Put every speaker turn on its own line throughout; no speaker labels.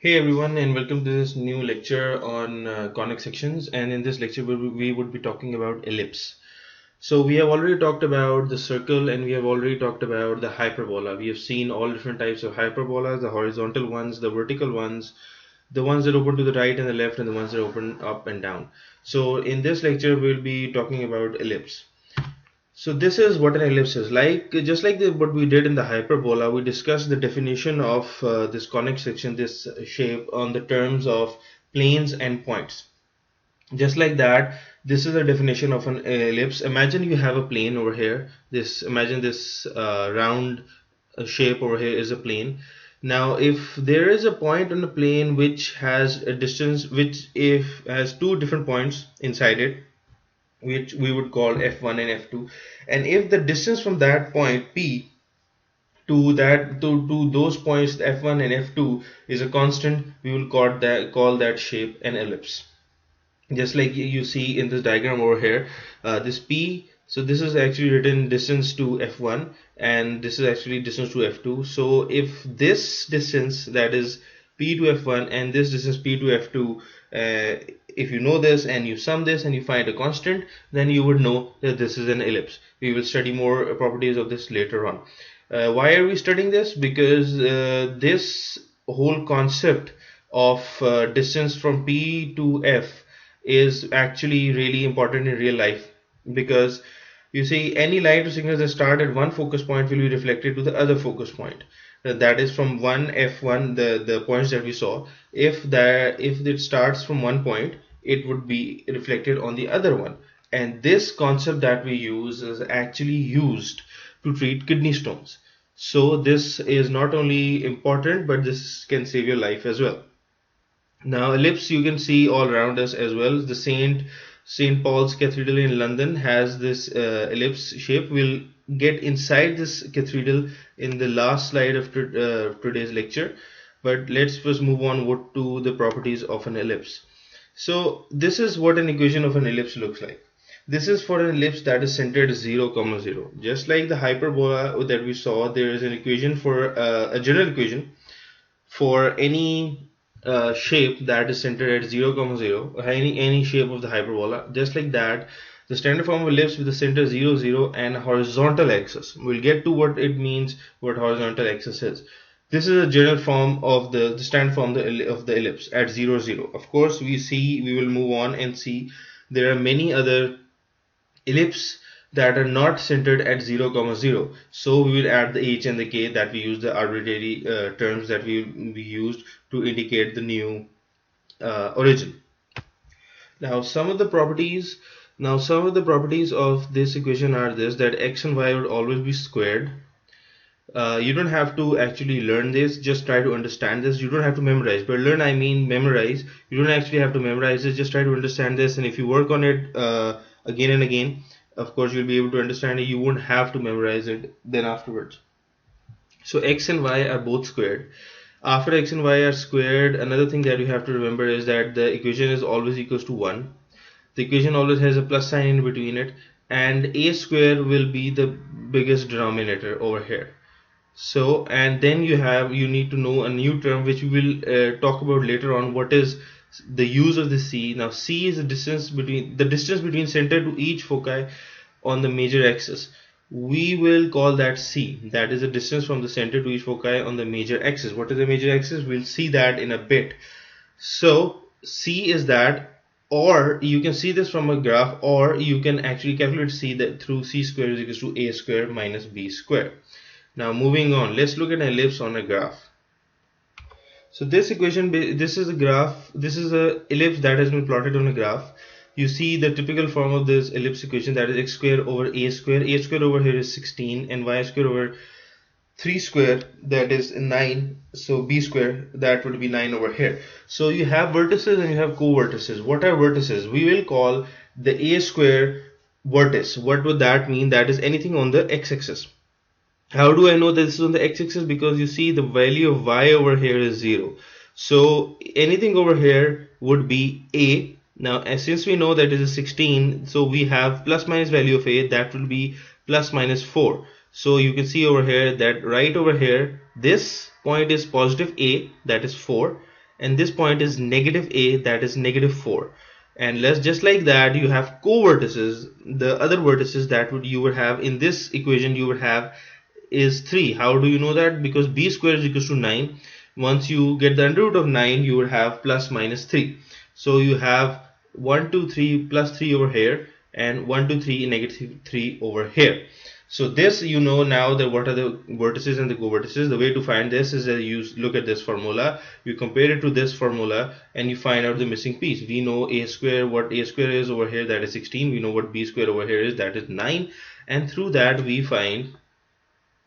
Hey everyone, and welcome to this new lecture on conic sections. And in this lecture, we would be talking about ellipse. So we have already talked about the circle, and we have already talked about the hyperbola. We have seen all different types of hyperbolas: the horizontal ones, the vertical ones, the ones that open to the right and the left, and the ones that open up and down. So in this lecture, we'll be talking about ellipse. So this is what an ellipse is. Just like what we did in the hyperbola, we discussed the definition of this conic section, this shape, on the terms of planes and points. Just like that, this is a definition of an ellipse. Imagine you have a plane over here. Imagine this round shape over here is a plane. Now, if there is a point on the plane which has a distance, which if has two different points inside it, which we would call f1 and f2, and if the distance from that point p to those points f1 and f2 is a constant, we will call that shape an ellipse. Just like you see in this diagram over here, this p, so this is actually written distance to f1 and this is actually distance to f2. So if this distance, that is p to f1, and this distance p to f2, if you know this and you sum this and you find a constant, then you would know that this is an ellipse. We will study more properties of this later on. Why are we studying this? Because this whole concept of distance from p to f is actually really important in real life, because you see any light or signal that start at one focus point will be reflected to the other focus point. That is from one f1, the points that we saw. If it starts from one point, it would be reflected on the other one. And this concept that we use is actually used to treat kidney stones. So this is not only important, but this can save your life as well. Now, ellipse you can see all around us as well. The St. Paul's Cathedral in London has this ellipse shape. We'll get inside this cathedral in the last slide of today's lecture. But let's first move on to the properties of an ellipse. So this is what an equation of an ellipse looks like. This is for an ellipse that is centered 0, 0. Just like the hyperbola that we saw, there is an equation for a general equation for any shape that is centered at 0, 0, any shape of the hyperbola. Just like that, the standard form of ellipse with the center 0, 0 and horizontal axis. We'll get to what it means, what horizontal axis is. This is a general form of the standard form of the ellipse at 0, 0. Of course, we will move on and see there are many other ellipse that are not centered at 0, 0. So we will add the h and the k, that we use the arbitrary terms that we used to indicate the new origin. Now some of the properties of this equation are this: that x and y would always be squared. You don't have to actually learn this, just try to understand this. You don't have to memorize. By learn, I mean memorize. You don't actually have to memorize it, just try to understand this, and if you work on it again and again, of course you'll be able to understand it. You won't have to memorize it then afterwards. So x and y are both squared. After x and y are squared, another thing that you have to remember is that the equation is always equals to 1. The equation always has a plus sign in between it, and a square will be the biggest denominator over here. So, and then you need to know a new term which we will talk about later on. What is the use of the c? Now c is the distance between center to each foci on the major axis. We will call that c. That is the distance from the center to each foci on the major axis. What is the major axis? We'll see that in a bit. So c is that, or you can see this from a graph, or you can actually calculate c that through c square is equals to a square minus b square. Now moving on, let's look at an ellipse on a graph. So this equation, this is a graph, this is a ellipse that has been plotted on a graph. You see the typical form of this ellipse equation, that is x square over a square. A square over here is 16, and y square over 3 square, that is 9. So b square, that would be 9 over here. So you have vertices and you have co-vertices. What are vertices? We will call the a square vertex. What would that mean? That is anything on the x-axis. How do I know that this is on the x-axis? Because you see the value of y over here is 0. So anything over here would be a. Now since we know that it is 16, so we have plus minus value of a, that will be plus minus 4. So you can see over here that right over here, this point is positive a, that is 4, and this point is negative a, that is negative 4. And let's just like that, you have co-vertices. The other vertices that you would have in this equation you would have is 3. How do you know that? Because b square is equals to 9. Once you get the under root of 9, you would have plus minus 3. So you have 1 2 3 plus 3 over here, and 1 2 3 negative 3 over here. So this, you know now that what are the vertices and the co-vertices. The way to find this is that you look at this formula, you compare it to this formula, and you find out the missing piece. We know a square, what a square is over here, that is 16. We know what b square over here is, that is 9. And through that we find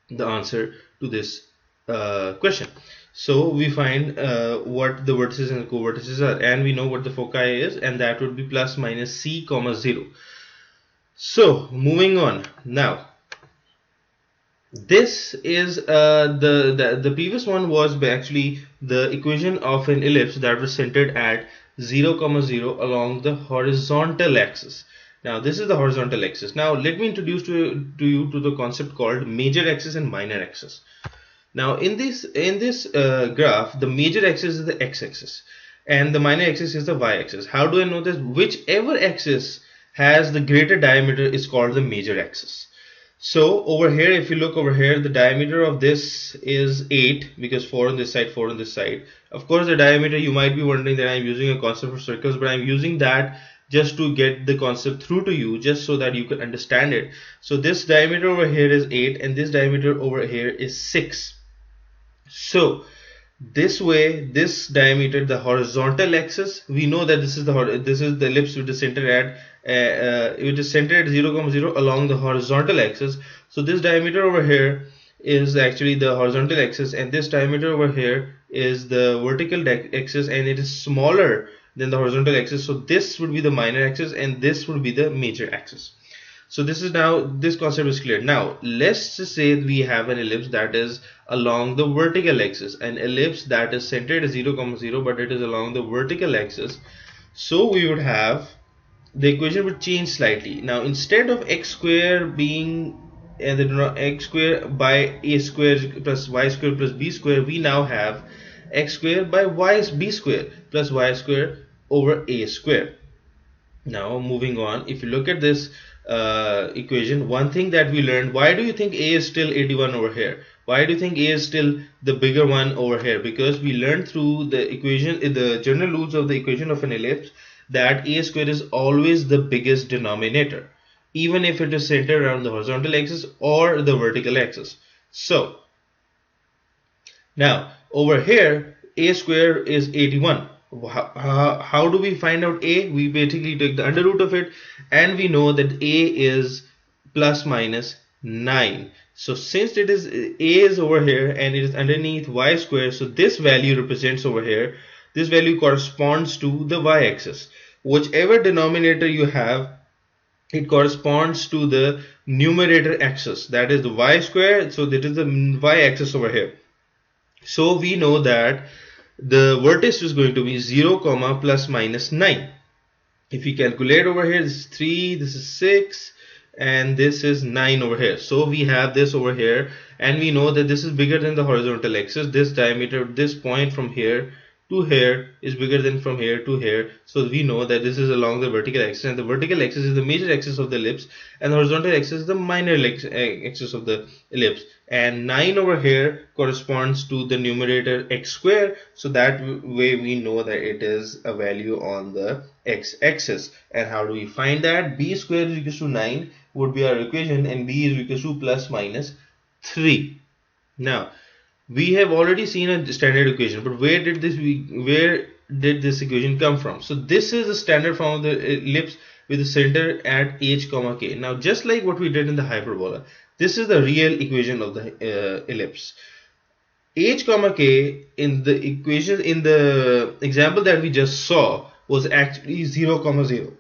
the answer to this question. So we find what the vertices and the co-vertices are, and we know what the foci is, and that would be plus minus c comma 0. So moving on now, this is the previous one was actually the equation of an ellipse that was centered at 0 comma 0 along the horizontal axis. Now this is the horizontal axis. Now let me introduce to you to the concept called major axis and minor axis. Now in this graph, the major axis is the x-axis and the minor axis is the y-axis. How do I know this? Whichever axis has the greater diameter is called the major axis. So over here, if you look over here, the diameter of this is 8, because 4 on this side, 4 on this side. Of course, the diameter, you might be wondering that I'm using a concept for circles, but I'm using that just to get the concept through to you, just so that you can understand it. So this diameter over here is 8 and this diameter over here is 6. So this way, this diameter, the horizontal axis, we know that this is the ellipse with the center at which is centered at 0 0 along the horizontal axis. So this diameter over here is actually the horizontal axis, and this diameter over here is the vertical axis, and it is smaller than the horizontal axis. So this would be the minor axis and this would be the major axis. So this is now, this concept is clear. Now let's just say we have an ellipse that is along the vertical axis, an ellipse that is centered at 0 0 but it is along the vertical axis. So we would have, the equation would change slightly. Now instead of x square being x square by a square plus y square plus b square, we now have x square by b square plus y square over a square. Now moving on, if you look at this equation, one thing that we learned, why do you think a is still 81 over here? Why do you think a is still the bigger one over here? Because we learned through the equation, the general rules of the equation of an ellipse, that a square is always the biggest denominator, even if it is centered around the horizontal axis or the vertical axis. So now over here, a square is 81. How do we find out a? We basically take the under root of it, and we know that a is plus minus 9. So since it is a is over here and it is underneath y square, so this value represents over here, this value corresponds to the y-axis. Whichever denominator you have, it corresponds to the numerator axis, that is the y square. So that is the y-axis over here. So we know that the vertex is going to be 0 comma plus minus 9. If we calculate over here, this is 3, this is 6, and this is 9 over here. So we have this over here, and we know that this is bigger than the horizontal axis. This diameter, this point from here to here is bigger than from here to here. So we know that this is along the vertical axis, and the vertical axis is the major axis of the ellipse, and the horizontal axis is the minor axis of the ellipse. And 9 over here corresponds to the numerator x square. So that way we know that it is a value on the x-axis. And how do we find that? B square is equal to 9 would be our equation, and b is equal to plus minus 3. Now we have already seen a standard equation, but where did this equation come from? So this is the standard form of the ellipse with the center at h comma k. Now just like what we did in the hyperbola, this is the real equation of the ellipse. H comma k in the equation, in the example that we just saw, was actually 0 comma 0.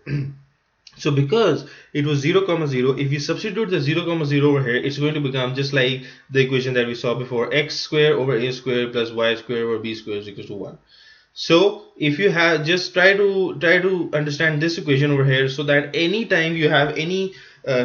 So because it was 0 comma 0, if you substitute the 0 comma 0 over here, it's going to become just like the equation that we saw before, x square over a square plus y square over b square is equal to 1. So if you have, just try to understand this equation over here, so that anytime you have any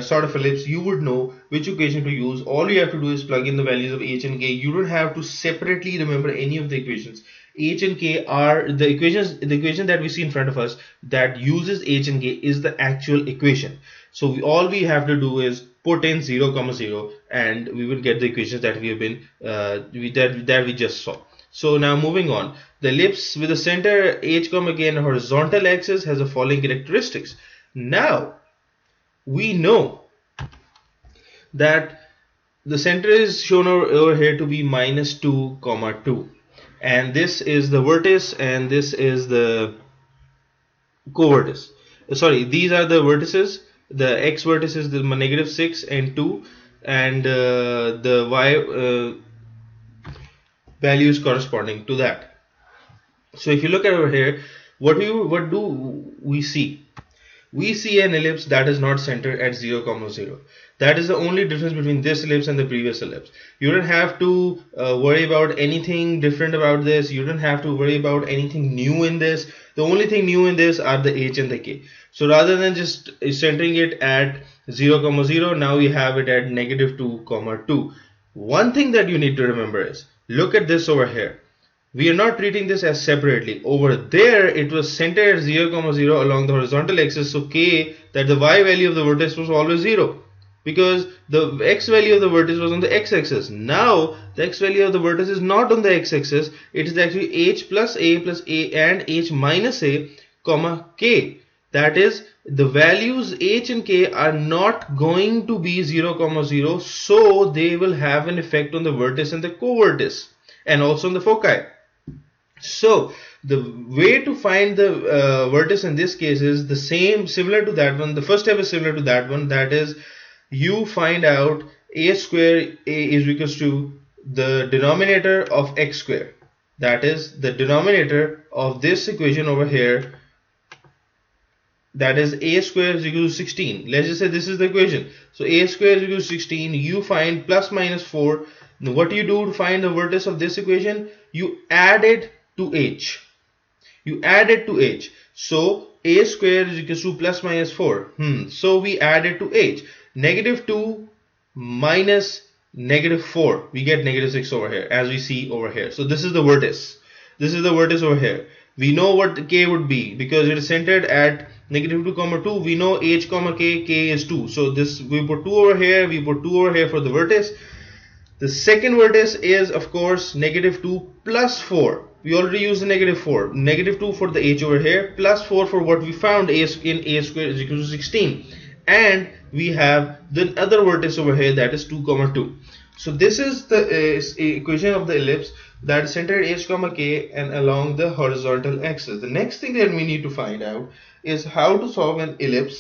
sort of ellipse, you would know which equation to use. All you have to do is plug in the values of h and k. You don't have to separately remember any of the equations. H and K are the equations. The equation that we see in front of us that uses H and K is the actual equation. So all we have to do is put in 0, 0, and we will get the equations that we have been that we just saw. So now moving on, the ellipse with the center H, K and horizontal axis has the following characteristics. Now we know that the center is shown over here to be -2, 2, and this is the vertex and this is the co-vertex. Sorry, these are the vertices. The x vertex is the -6 and 2, and the y value is corresponding to that. So if you look at over here, what do we see? We see an ellipse that is not centered at 0, 0. That is the only difference between this ellipse and the previous ellipse. You don't have to worry about anything different about this. You don't have to worry about anything new in this. The only thing new in this are the H and the K. So rather than just centering it at 0, 0, now we have it at -2, 2. One thing that you need to remember is, look at this over here. We are not treating this as separately. Over there it was centered at 0, 0 along the horizontal axis, so K, that the y value of the vertex was always 0, because the x value of the vertex was on the x-axis. Now the x value of the vertex is not on the x-axis, it is actually h plus a and h minus a comma k. That is, the values h and k are not going to be 0, 0, so they will have an effect on the vertex and the co-vertex and also on the foci. So the way to find the vertex in this case is the same, similar to that one. The first step is similar to that one, that is, you find out a square a is equals to the denominator of x square. That is the denominator of this equation over here, that is a square is equal to 16. Let's just say this is the equation. So a square is equal to 16. You find plus minus 4. Now what do you do to find the vertex of this equation? You add it to h. You add it to h. So a square is equal to plus minus 4. So we add it to h. -2 minus -4. We get -6 over here, as we see over here. So this is the vertex. This is the vertex over here. We know what the k would be because it is centered at -2, 2. We know h, k is 2. So this, we put 2 over here, we put 2 over here for the vertex. The second vertex is of course -2 plus 4. We already used the -4. -2 for the h over here, plus 4 for what we found a in a square is equal to 16. And we have the other vertex over here, that is 2, 2. So this is the equation of the ellipse that is centered h, k and along the horizontal axis. The next thing that we need to find out is how to solve an ellipse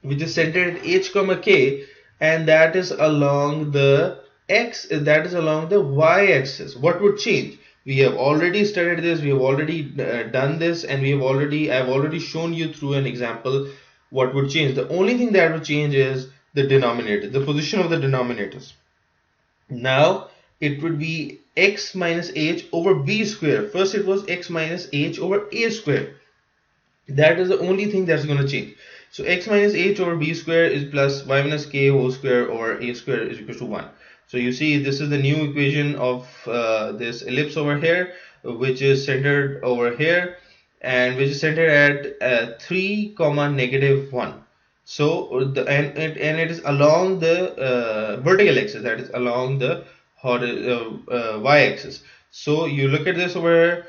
which is centered at h, k, and that is along the y axis. What would change? We have already studied this, we have already done this, and I've already shown you through an example what would change. The only thing that would change is the denominator, the position of the denominators. Now it would be x minus h over b square. First it was x minus h over a square. That is the only thing that's going to change. So x minus h over b square is plus y minus k whole square over a square is equal to 1. So you see, this is the new equation of this ellipse over here, which is centered over here and which is centered at 3, -1. So and it is along the vertical axis, that is along the y-axis. So you look at this over here.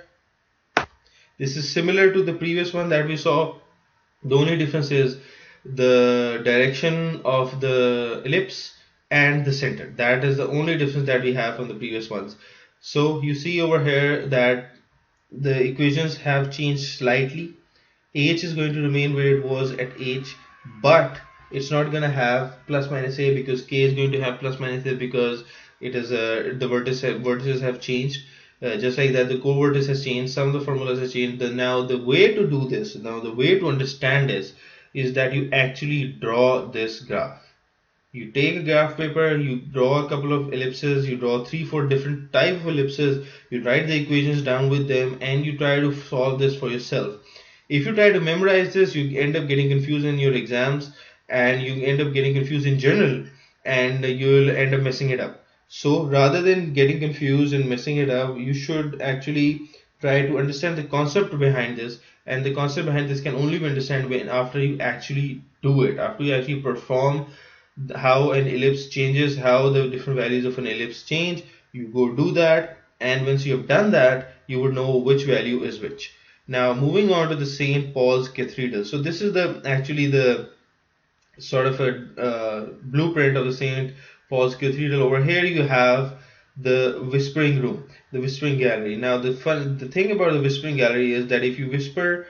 This is similar to the previous one that we saw. The only difference is the direction of the ellipse and the center. That is the only difference that we have from the previous ones. So you see over here that the equations have changed slightly. H is going to remain where it was at h, but it's not going to have plus minus a, because k is going to have plus minus a because it is the vertices have changed. Just like that, the co-vertex has changed, some of the formulas have changed. Now the way to do this, the way to understand this is that you actually draw this graph. You take a graph paper, you draw a couple of ellipses, you draw 3-4 different type of ellipses, you write the equations down with them, and you try to solve this for yourself. If you try to memorize this, you end up getting confused in your exams, and you end up getting confused in general, and you will end up messing it up. So rather than getting confused and messing it up, you should actually try to understand the concept behind this, and the concept behind this can only be understood when after you actually do it, after you actually perform how an ellipse changes, how the different values of an ellipse change. You go do that, and once you have done that, you would know which value is which. Now moving on to the St. Paul's Cathedral. So this is the actually the sort of a blueprint of the St. Paul's Cathedral. Over here you have the Whispering Room, the Whispering Gallery. Now the thing about the Whispering Gallery is that if you whisper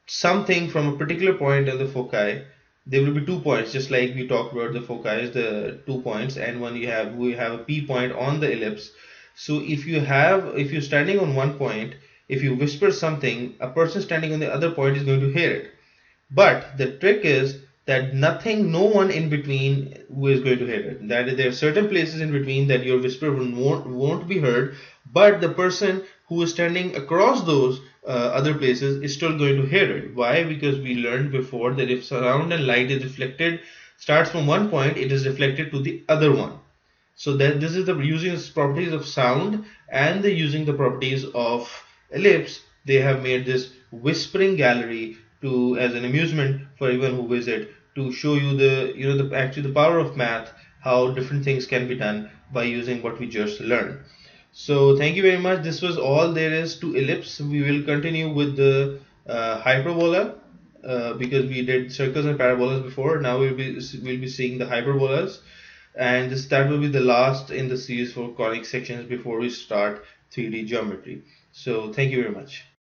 something from a particular point of the foci, there will be 2 points, just like we talked about the foci is the 2 points, and when we have a P point on the ellipse. So if you're standing on one point, if you whisper something, a person standing on the other point is going to hear it. But the trick is that no one in between who is going to hear it. That there are certain places in between that your whisper won't be heard, but the person who is standing across those other places is still going to hear it. Why? Because we learned before that if sound and light is reflected, starts from one point, it is reflected to the other one. So that this is the using the properties of sound and the using the properties of ellipse, they have made this whispering gallery to as an amusement for everyone who visit, to show you actually the power of math, how different things can be done by using what we just learned. So thank you very much. This was all there is to ellipse. We will continue with the hyperbola because we did circles and parabolas before. Now we'll be seeing the hyperbolas, and that will be the last in the series for conic sections before we start 3D geometry. So thank you very much.